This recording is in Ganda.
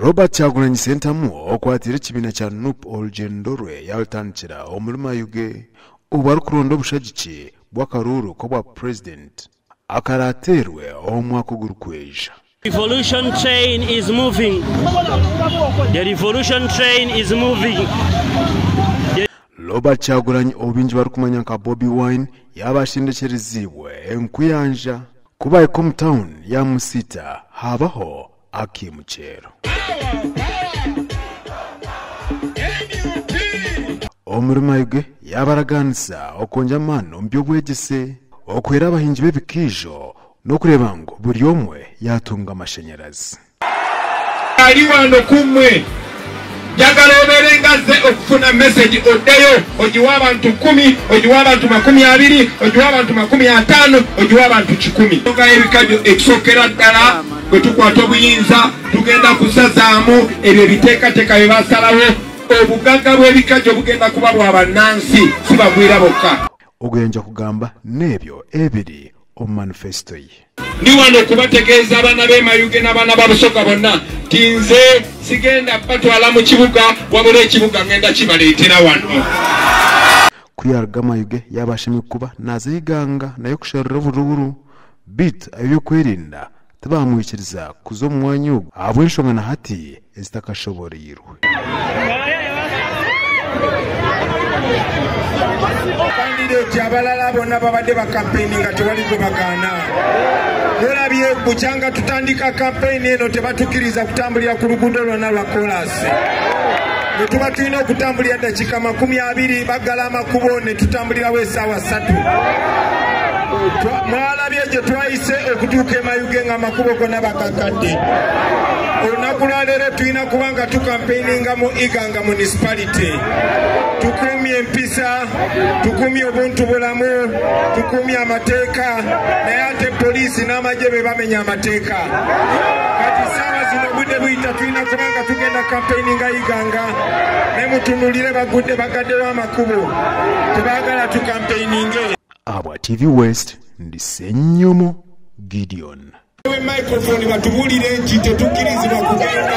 Robert Kyagulanyi Ssentamu okwatira ekibiina kya NUP olugendo lwe yalutandikira omuluma yuge obwali kulonda obushagiki bw'akaruuru k'obwa president akaraterwe omwaka ogurikweja. Revolution train is moving. The revolution train is moving. Robert Kyagulanyi obingi barikumanya nka Bobi Wine yabashendekerezibwe enkuyanja kuba Ecom Town ya Musita habaho akimuchero. Omuluma yuge yabaraganisa okonja mano mbyobwegese okwera abahingi b'ebikiijo n'okureba ngo buri omwe yatunga amashanyarazi. Ali wano kumwe jagala oberengaze okufuna message oddeyo ogiwa abantu 10 ogiwa abantu 20 ogiwa abantu 50 ogiwa abantu 10 nga ebikajjo ekisokera ddala bwe tukwata obuyinza tugenda kusazaamu ebyo biteekateeka bye basalawo obugagga bw'ebikajjo bugenda kuba bw'abannansi si bagwira bokka. Ogenja kugamba n'ebyo ebiri omu manifesto ye. Ndi wano kubategeeza abaana b'emayuge n'abaana ba Busoga bonna ti nze sigenda batwala mu kibuga wabula ekibuga ngenda kibaleetera wano. Kuyarga mayuge yabashimye kuba naziganga nayo kusharira obururu bit ebyokwerinda tebamwikiriza kuza omu mwanya ogwo abw'enshonga na hati ezitakashoborirwe. Kandidate abalala bonna babadde ba campaign nga tewali gwe bagaana. Olabye bukyanga tutandika campaign eno tebatukiriza kutambulira ku luguudo lwonna lwa kolasi. Ne tuba tulina okutambulira dakiika 20 baggala amakubo ne tutambulirawo essaawa 3. Mwalabye gye twayise okutuuka e Mayuge nga amakubo gonna bakakadde. Olunaku lwa leero tulina kuba nga tukampeininga mu Iganga municipality. Tukuumye empisa, tukuumye obuntu bulamu, tukuumye amateeka, naye ate poliisi n'amagye be bamenya amateeka. Kati ssaawa zino obudde buyita tulina kuba nga tugenda campaigninga Iganga ne mutunulire bagudde bagaddewo amakubo. Tebaagala tukampeininge. Abwa TV West ndi Ssenyomo Gideon. Microphone batubulire nti tetukkirizibwa kugenda